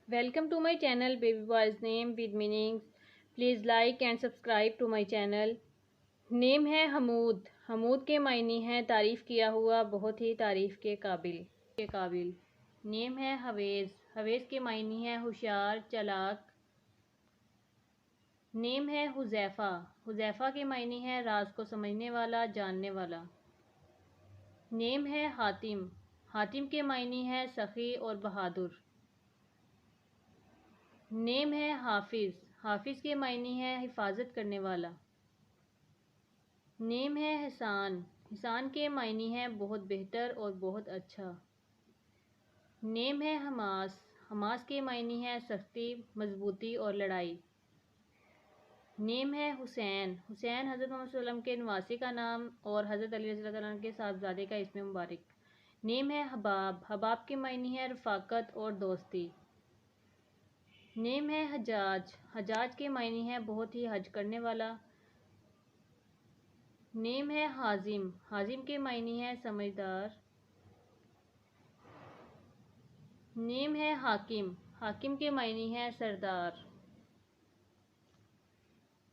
Welcome to my channel Baby Boy's Name with Meanings. Please like and subscribe to my channel. Name है हमूद। हमूद के मायने हैं तारीफ़ किया हुआ, बहुत ही तारीफ़ के काबिल। नेम है हवेज़। हवेज़ के मायने हैं होशियार, चालाक। नेम है हुज़ैफ़ा। हुज़ैफ़ा के मायने हैं राज को समझने वाला, जानने वाला। नेम है हातिम। हातिम के मायने हैं सखी और बहादुर। नेम है हाफिज़। हाफिज़ के मायने हैं हिफाजत करने वाला। नेम है हिसान। हिसान के मायने हैं बहुत बेहतर और बहुत अच्छा। नेम है हमास। हमास के मायने हैं सख्ती, मजबूती और लड़ाई। नेम है हुसैन। हुसैन हज़रत मोहम्मद सल्लल्लाहु अलैहि वसल्लम के नवासे का नाम और हज़रत अली रज़ी अल्लाह अन्हु के साहबजादे का इस्म मुबारक। नेम है हबाब। हबाब के मायने हैं रफ़ाकत और दोस्ती। नेम है हजाज। हजाज के मायने हैं बहुत ही हज करने वाला। नेम है हाजिम। हाजिम के मायने हैं समझदार। नेम है हाकिम। हाकिम के मायने हैं सरदार।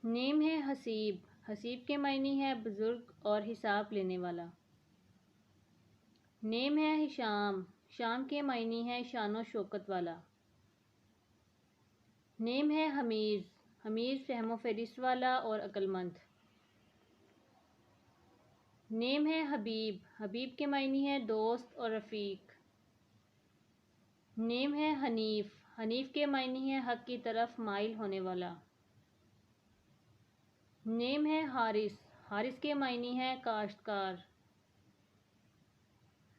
नेम है हसीब। हसीब के मायने हैं बुजुर्ग और हिसाब लेने वाला। नेम है हिशाम। शाम के मायने हैं शानो शौकत वाला। नेम है हमीज़। हमीज़ फहमो फहरिस्त वाला और अक्लमंद। नेम है हबीब। हबीब के मायने हैं दोस्त और रफ़ीक। नेम है हनीफ। हनीफ के मायने हैं हक की तरफ माइल होने वाला। नेम है हारिस। हारिस के मायने हैं काश्तकार।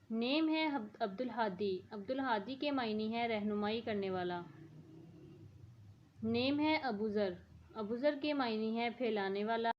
नेम है अब्दुल हादी। अब्दुल हादी के मायने हैं रहनुमाई करने वाला। नेम है अबूज़र। अबूज़र के मायने हैं फैलाने वाला।